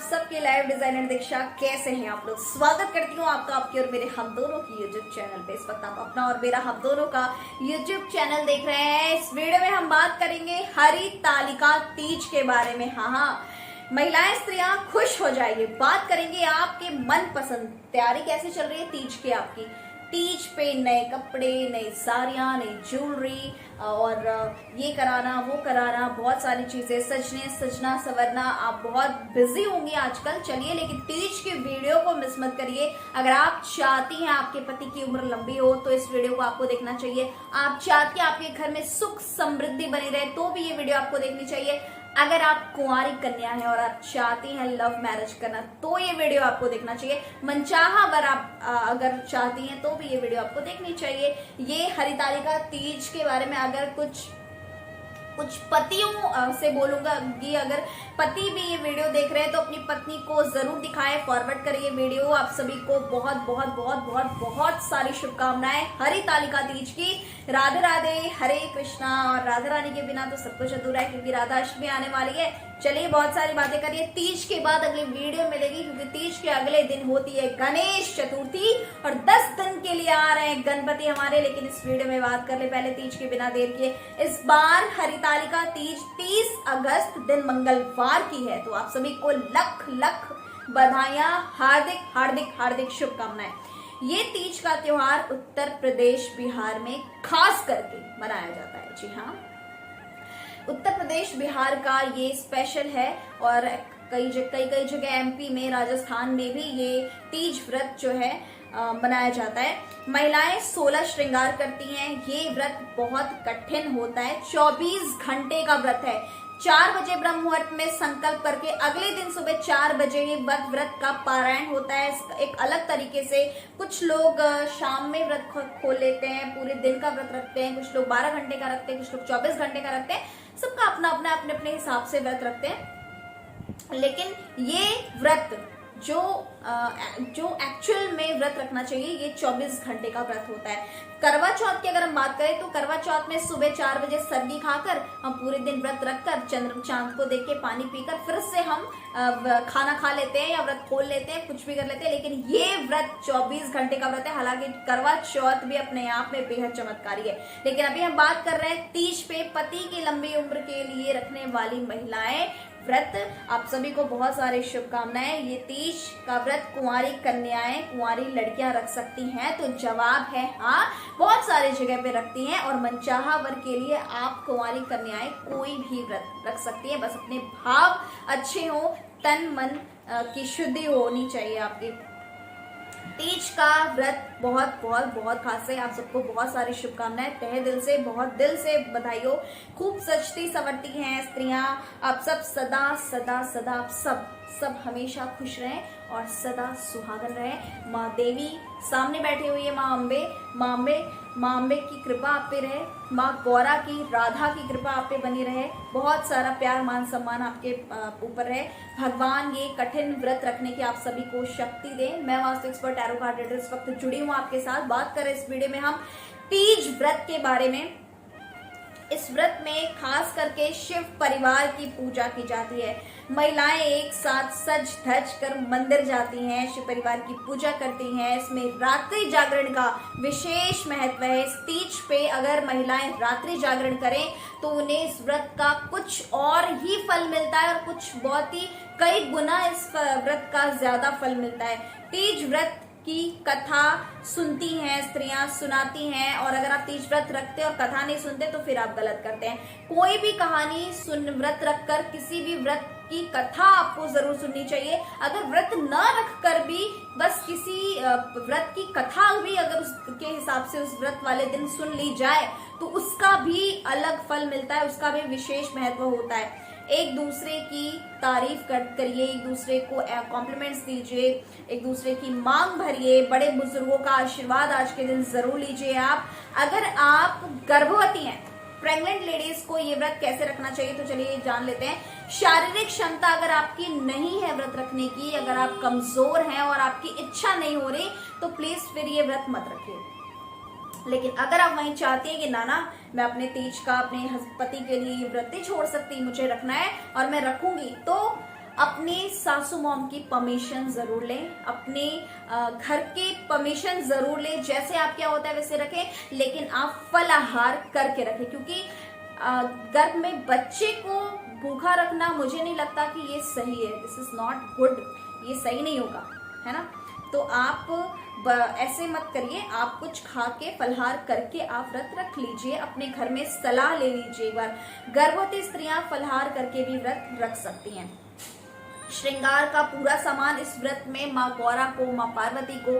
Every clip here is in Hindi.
सबके लाइव डिजाइनर दीक्षा। कैसे हैं आप लोग? स्वागत करती हूँ आपका आपके और मेरे हम दोनों की यूट्यूब चैनल पे। इस वक्त आप अपना और मेरा हम दोनों का यूट्यूब चैनल देख रहे हैं। इस वीडियो में हम बात करेंगे हरितालिका तीज के बारे में। हाँ, महिलाएं स्त्रियां खुश हो जाएंगे। बात करेंगे आपके मनपसंद तैयारी कैसे चल रही है तीज की। आपकी तीज पे नए कपड़े, नई साड़ियां, नई ज्वेलरी और ये कराना वो कराना, बहुत सारी चीजें, सजना संवरना। आप बहुत बिजी होंगी आजकल। चलिए, लेकिन तीज की वीडियो को मिस मत करिए। अगर आप चाहती हैं आपके पति की उम्र लंबी हो तो इस वीडियो को आपको देखना चाहिए। आप चाहती हैं आपके घर में सुख समृद्धि बनी रहे तो भी ये वीडियो आपको देखनी चाहिए। अगर आप कुंवारी कन्या हैं और आप चाहती हैं लव मैरिज करना तो ये वीडियो आपको देखना चाहिए। मनचाहा वर आप अगर चाहती हैं तो भी ये वीडियो आपको देखनी चाहिए। ये हरितालिका तीज के बारे में अगर कुछ पतियों से बोलूंगा कि अगर पति भी ये वीडियो देख रहे हैं तो अपनी पत्नी को जरूर दिखाएं, फॉरवर्ड करिए वीडियो। आप सभी को बहुत बहुत बहुत बहुत बहुत सारी शुभकामनाएं हरितालिका तीज की। राधे राधे, हरे कृष्णा। और राधा रानी के बिना तो सब कुछ अधूरा है, क्योंकि राधा अष्टमी आने वाली है। चलिए, बहुत सारी बातें करिए। तीज के बाद अगली वीडियो मिलेगी, क्योंकि तीज के अगले दिन होती है गणेश चतुर्थी और 10 दिन के लिए आ रहे हैं गणपति हमारे। लेकिन इस वीडियो में बात कर ले पहले तीज के बिना देर किए। इस बार हरितालिका तीज 30 अगस्त दिन मंगलवार की है, तो आप सभी को लख लख बधाइयां, हार्दिक हार्दिक हार्दिक शुभकामनाएं। ये तीज का त्योहार उत्तर प्रदेश बिहार में खास करके मनाया जाता है। जी हाँ, उत्तर प्रदेश बिहार का ये स्पेशल है। और कई जगह एमपी में, राजस्थान में भी ये तीज व्रत जो है मनाया जाता है। महिलाएं 16 श्रृंगार करती हैं। ये व्रत बहुत कठिन होता है। 24 घंटे का व्रत है। 4 बजे ब्रह्म मुहूर्त में संकल्प करके अगले दिन सुबह 4 बजे ये व्रत का पारायण होता है। एक अलग तरीके से कुछ लोग शाम में व्रत खोल लेते हैं, पूरे दिन का व्रत रखते हैं। कुछ लोग 12 घंटे का रखते हैं, कुछ लोग 24 घंटे का रखते हैं। सबका अपना अपना अपने हिसाब से व्रत रखते हैं। लेकिन ये व्रत जो एक्चुअल में व्रत रखना चाहिए, ये 24 घंटे का व्रत होता है। करवा चौथ की अगर हम बात करें तो करवा चौथ में सुबह 4 बजे सरगी खाकर हम पूरे दिन व्रत रखकर चंद्र चांद को देख के पानी पीकर फिर से हम खाना खा लेते हैं या व्रत खोल लेते हैं, कुछ भी कर लेते हैं। लेकिन ये व्रत 24 घंटे का व्रत है। हालांकि करवा चौथ भी अपने आप में बेहद चमत्कारी है। लेकिन अभी हम बात कर रहे हैं तीज पे पति की लंबी उम्र के लिए रखने वाली महिलाएं व्रत। आप सभी को बहुत सारी शुभकामनाएं। ये तीज का व्रत कुंवारी कन्याएं, कुंवारी लड़कियां रख सकती हैं, तो जवाब है हाँ, बहुत सारी जगह पे रखती हैं। और मनचाहा वर के लिए आप कुंवारी कन्याएं कोई भी व्रत रख सकती हैं। बस अपने भाव अच्छे हो, तन मन की शुद्धि होनी चाहिए आपकी। तीज का व्रत बहुत बहुत बहुत खास है। आप सबको बहुत सारी शुभकामनाएं, तहे दिल से, बहुत दिल से बधाई हो। खूब सजती संवरती हैं स्त्रियां। आप सब सदा सदा सदा आप सब हमेशा खुश रहें और सदा सुहागन रहें। माँ देवी सामने बैठी हुई है, माँ अम्बे की कृपा आप पे रहे। माँ गौरा की, राधा की कृपा आप पे बनी रहे। बहुत सारा प्यार, मान सम्मान आपके ऊपर रहे। भगवान ये कठिन व्रत रखने की आप सभी को शक्ति दें। मैं vastu expert tarot card reader इस वक्त जुड़ी हूँ आपके साथ। बात करें इस वीडियो में हम तीज व्रत के बारे में। इस व्रत में खास करके शिव परिवार की पूजा की जाती है। महिलाएं एक साथ सज धज कर मंदिर जाती हैं, शिव परिवार की पूजा करती हैं। इसमें रात्रि जागरण का विशेष महत्व है। इस तीज पे अगर महिलाएं रात्रि जागरण करें तो उन्हें इस व्रत का कुछ और ही फल मिलता है, और कुछ बहुत ही कई गुना इस व्रत का ज्यादा फल मिलता है। तीज व्रत की कथा सुनती हैं स्त्रियां, सुनाती हैं। और अगर आप तीज व्रत रखते और कथा नहीं सुनते तो फिर आप गलत करते हैं। कोई भी कहानी व्रत रखकर किसी भी व्रत की कथा आपको जरूर सुननी चाहिए। अगर व्रत न रखकर भी बस किसी व्रत की कथा भी अगर उसके हिसाब से उस व्रत वाले दिन सुन ली जाए तो उसका भी अलग फल मिलता है, उसका भी विशेष महत्व होता है। एक दूसरे की तारीफ करिए, एक दूसरे को कॉम्प्लीमेंट्स दीजिए, एक दूसरे की मांग भरिए। बड़े बुजुर्गों का आशीर्वाद आज के दिन जरूर लीजिए आप। अगर आप गर्भवती हैं, प्रेग्नेंट लेडीज को ये व्रत कैसे रखना चाहिए तो चलिए जान लेते हैं। शारीरिक क्षमता अगर आपकी नहीं है व्रत रखने की, अगर आप कमजोर हैं और आपकी इच्छा नहीं हो रही तो प्लीज फिर ये व्रत मत रखिए। लेकिन अगर आप वहीं चाहती हैं कि नाना मैं अपने तीज का अपने पति के लिए व्रत नहीं छोड़ सकती, मुझे रखना है और मैं रखूंगी, तो अपने सासू मॉम की परमिशन जरूर लें, अपने घर के परमिशन जरूर लें। जैसे आप क्या होता है वैसे रखें, लेकिन आप फलाहार करके रखें, क्योंकि गर्भ में बच्चे को भूखा रखना मुझे नहीं लगता कि ये सही है। दिस इज नॉट गुड, ये सही नहीं होगा, है ना। तो आप ऐसे मत करिए, आप कुछ खा के फलाहार करके आप व्रत रख लीजिए। अपने घर में सलाह ले लीजिए एक बार। गर्भवती स्त्रियां फलाहार करके भी व्रत रख सकती हैं। श्रृंगार का पूरा सामान इस व्रत में माँ गौरा को, माँ पार्वती को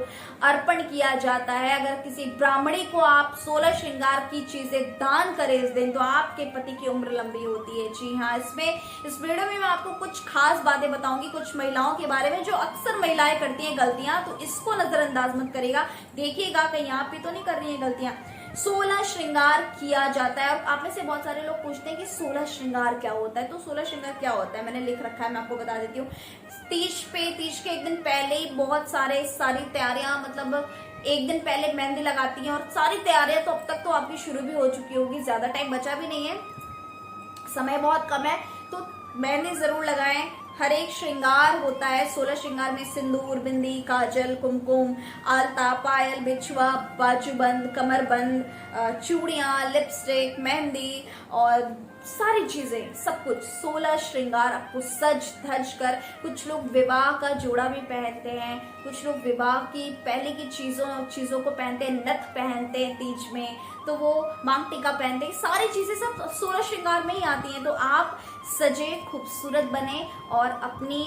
अर्पण किया जाता है। अगर किसी ब्राह्मणी को आप 16 श्रृंगार की चीजें दान करें इस दिन, तो आपके पति की उम्र लंबी होती है। जी हाँ, इस वीडियो में मैं आपको कुछ खास बातें बताऊंगी, कुछ महिलाओं के बारे में जो अक्सर महिलाएं करती हैं गलतियां, तो इसको नजरअंदाज मत करिएगा, देखिएगा कहीं आप भी तो नहीं कर रही है गलतियां। 16 श्रृंगार किया जाता है। और आप में से बहुत सारे लोग पूछते हैं कि 16 श्रृंगार क्या होता है। तो 16 श्रृंगार क्या होता है मैंने लिख रखा है, मैं आपको बता देती हूँ। तीज के एक दिन पहले ही बहुत सारी तैयारियां, मतलब एक दिन पहले मेहंदी लगाती हैं, और सारी तैयारियां तो अब तक तो आपकी शुरू भी हो चुकी होगी, ज्यादा टाइम बचा भी नहीं है, समय बहुत कम है, तो मेहंदी जरूर लगाएं। हर एक श्रृंगार होता है। 16 श्रृंगार में सिंदूर, बिंदी, काजल, कुमकुम, आलता, पायल, बिछुआ, बाजूबंद, कमरबंद, चूड़ियां, लिपस्टिक, मेहंदी और सारी चीजें, सब कुछ 16 श्रृंगार आपको सज धज कर। कुछ लोग विवाह का जोड़ा भी पहनते हैं, कुछ लोग विवाह की पहले की चीजों को पहनते हैं, नथ पहनते हैं तीज में, तो वो मांग टीका पहनते हैं। सारी चीजें सब 16 श्रृंगार में ही आती हैं। तो आप सजे, खूबसूरत बने और अपनी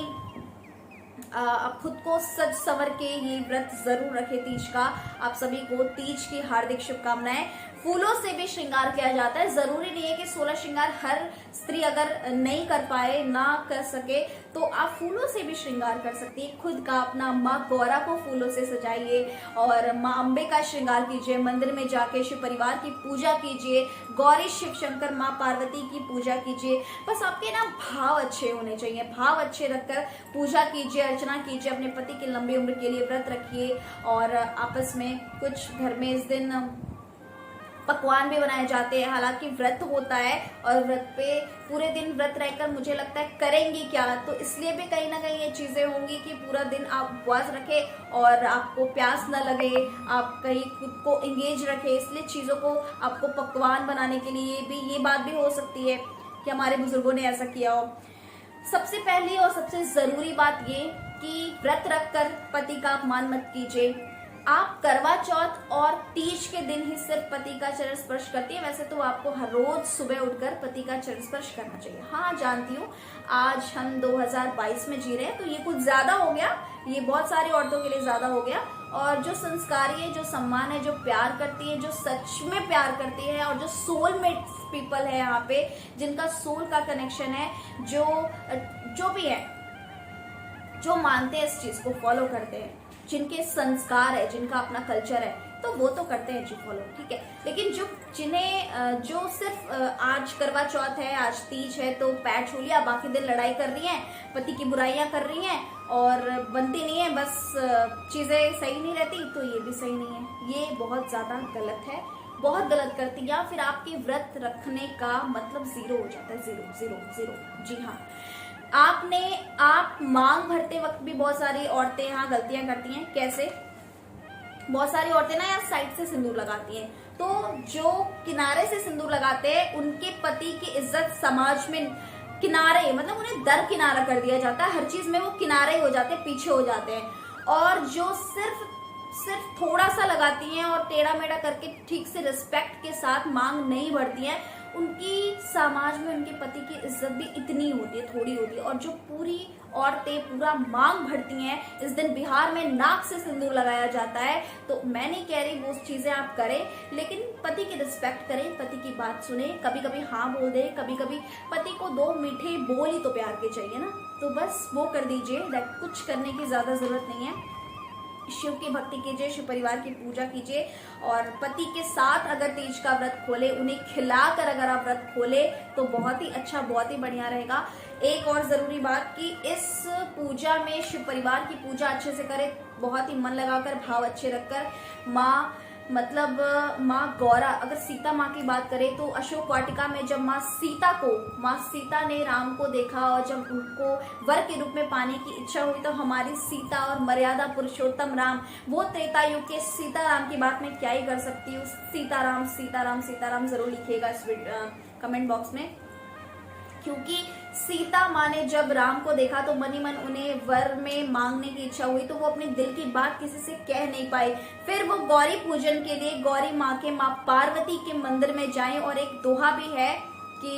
खुद को सज संवर के ये व्रत जरूर रखें तीज का। आप सभी को तीज की हार्दिक शुभकामनाएं। फूलों से भी श्रृंगार किया जाता है। जरूरी नहीं है कि 16 श्रृंगार हर स्त्री अगर नहीं कर पाए, ना कर सके, तो आप फूलों से भी श्रृंगार कर सकती है। खुद का अपना माँ गौरा को फूलों से सजाइए और माँ अम्बे का श्रृंगार कीजिए। मंदिर में जाके शिव परिवार की पूजा कीजिए, गौरी शिव शंकर माँ पार्वती की पूजा कीजिए। बस आपके ना भाव अच्छे होने चाहिए, भाव अच्छे रखकर पूजा कीजिए, अर्चना कीजिए। अपने पति की लंबी उम्र के लिए व्रत रखिए। और आपस में कुछ घर में इस दिन पकवान भी बनाए जाते हैं। हालांकि व्रत होता है और व्रत पे पूरे दिन व्रत रहकर मुझे लगता है करेंगी क्या, तो इसलिए भी कहीं ना कहीं ये चीजें होंगी कि पूरा दिन आप उपवास रखें और आपको प्यास न लगे, आप कहीं खुद को एंगेज रखें, इसलिए चीजों को आपको पकवान बनाने के लिए भी ये बात भी हो सकती है कि हमारे बुजुर्गों ने ऐसा किया हो। सबसे पहली और सबसे जरूरी बात ये कि व्रत रखकर पति का अपमान मत कीजिए। आप करवा चौथ और तीज के दिन ही सिर्फ पति का चरण स्पर्श करती है। वैसे तो आपको हर रोज सुबह उठकर पति का चरण स्पर्श करना चाहिए। हाँ, जानती हूँ आज हम 2022 में जी रहे हैं, तो ये कुछ ज्यादा हो गया, ये बहुत सारी औरतों के लिए ज्यादा हो गया। और जो संस्कारी है, जो सम्मान है, जो प्यार करती है, जो सच में प्यार करती है, और जो सोलमेट पीपल है यहाँ पे, जिनका सोल का कनेक्शन है, जो भी है, जो मानते हैं इस चीज को, फॉलो करते हैं, जिनके संस्कार है, जिनका अपना कल्चर है, तो वो तो करते हैं जी फॉलो, ठीक है। लेकिन जो सिर्फ आज करवा चौथ है, आज तीज है, तो पैर छू लिया, बाकी दिन लड़ाई कर रही हैं, पति की बुराइयां कर रही हैं और बनती नहीं है, बस चीजें सही नहीं रहती, तो ये भी सही नहीं है। ये बहुत ज्यादा गलत है, बहुत गलत करती है। या फिर आपके व्रत रखने का मतलब जीरो हो जाता है, जीरो जीरो जीरो। जी हाँ, आप मांग भरते वक्त भी बहुत सारी औरतें यहाँ गलतियां करती हैं। कैसे? बहुत सारी औरतें ना यहाँ साइड से सिंदूर लगाती हैं, तो जो किनारे से सिंदूर लगाते हैं उनके पति की इज्जत समाज में किनारे, मतलब उन्हें दरकिनारा कर दिया जाता है। हर चीज में वो किनारे हो जाते हैं, पीछे हो जाते हैं। और जो सिर्फ थोड़ा सा लगाती हैं और टेढ़ा मेढ़ा करके ठीक से रिस्पेक्ट के साथ मांग नहीं भरती हैं, उनकी समाज में उनके पति की इज्जत भी इतनी होती है, थोड़ी होती है। और जो पूरी औरतें पूरा मांग भरती हैं, इस दिन बिहार में नाक से सिंदूर लगाया जाता है। तो मैं नहीं कह रही वो चीजें आप करें, लेकिन पति की रिस्पेक्ट करें, पति की बात सुने, कभी कभी हाँ बोल दे, कभी कभी पति को दो मीठे बोल ही तो प्यार के चाहिए ना, तो बस वो कर दीजिए। कुछ करने की ज्यादा जरूरत नहीं है। शिव की भक्ति कीजिए, शिव परिवार की पूजा कीजिए और पति के साथ अगर तीज का व्रत खोले, उन्हें खिलाकर अगर आप व्रत खोले तो बहुत ही अच्छा, बहुत ही बढ़िया रहेगा। एक और जरूरी बात कि इस पूजा में शिव परिवार की पूजा अच्छे से करें, बहुत ही मन लगाकर, भाव अच्छे रखकर। माँ मतलब माँ गौरा, अगर सीता माँ की बात करें तो अशोक वाटिका में जब माँ सीता ने राम को देखा और जब उनको वर के रूप में पाने की इच्छा हुई तो हमारी सीता और मर्यादा पुरुषोत्तम राम, वो त्रेता युग के सीताराम की बात मैं क्या ही कर सकती हूँ। सीताराम सीताराम सीताराम जरूर लिखिएगा इस कमेंट बॉक्स में, क्योंकि सीता माँ ने जब राम को देखा तो मनी मन उन्हें वर में मांगने की इच्छा हुई, तो वो अपने दिल की बात किसी से कह नहीं पाई। फिर वो गौरी पूजन के लिए गौरी माँ के माँ पार्वती के मंदिर में जाएं। और एक दोहा भी है कि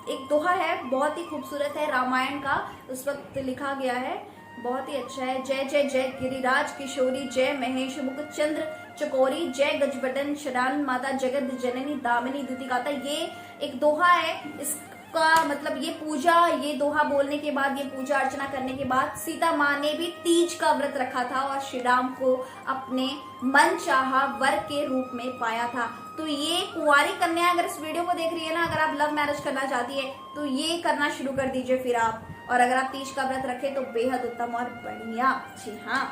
एक दोहा है, बहुत ही खूबसूरत है, रामायण का उस वक्त लिखा गया है, बहुत ही अच्छा है। जय जय जय गिरिराज किशोरी, जय महेश मुख चंद्र चकोरी, जय गजबदन शरान माता जगत जननी दामिनी दुतिकाता। ये एक दोहा है, इसका मतलब ये पूजा, ये दोहा बोलने के बाद, ये पूजा अर्चना करने के बाद सीता माँ ने भी तीज का व्रत रखा था और श्री राम को अपने मन चाहा वर के रूप में पाया था। तो ये कुंवारी कन्या अगर इस वीडियो को देख रही है ना, अगर आप लव मैरिज करना चाहती है तो ये करना शुरू कर दीजिए फिर आप। और अगर आप तीज का व्रत रखें तो बेहद उत्तम और बढ़िया। जी हाँ,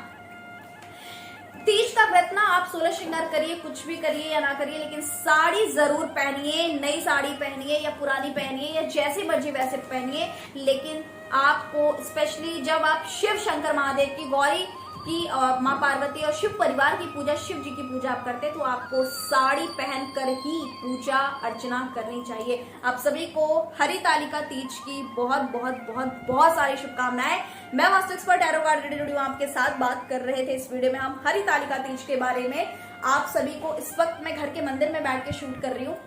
तीज का व्रत ना आप 16 श्रृंगार करिए, कुछ भी करिए या ना करिए, लेकिन साड़ी जरूर पहनिए, नई साड़ी पहनिए या पुरानी पहनिए या जैसी मर्जी वैसे पहनिए। लेकिन आपको स्पेशली जब आप शिव शंकर महादेव की, गौरी की, माँ पार्वती और शिव परिवार की पूजा, शिव जी की पूजा आप करते हैं तो आपको साड़ी पहनकर ही पूजा अर्चना करनी चाहिए। आप सभी को हरितालिका तीज की बहुत बहुत बहुत बहुत सारी शुभकामनाएं। मैं vastu expert tarot card reader आपके साथ बात कर रहे थे। इस वीडियो में हम हरितालिका तीज के बारे में आप सभी को, इस वक्त मैं घर के मंदिर में बैठ के शूट कर रही हूँ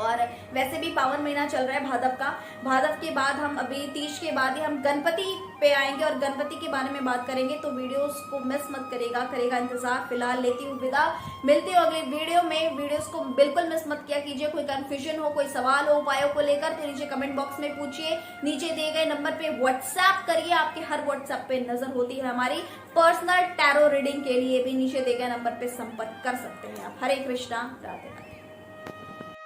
और वैसे भी पावन महीना चल रहा है भादव का। भादव के बाद हम अभी तीज के बाद ही हम गणपति पे आएंगे और गणपति के बारे में बात करेंगे, तो वीडियोस को मिस मत करेगा इंतजार। फिलहाल लेती हूँ विदा, मिलती हूँ अगले वीडियो में। वीडियोस को बिल्कुल मिस मत किया कीजिए। कोई कंफ्यूजन हो, कोई सवाल हो उपायों को लेकर तो नीचे कमेंट बॉक्स में पूछिए, नीचे दिए गए नंबर पे व्हाट्सएप करिए, आपके हर व्हाट्सएप पे नजर होती है हमारी। पर्सनल टैरो रीडिंग के लिए भी नीचे दिए गए नंबर पे संपर्क कर सकते हैं आप। हरे कृष्णा, राधे राधे।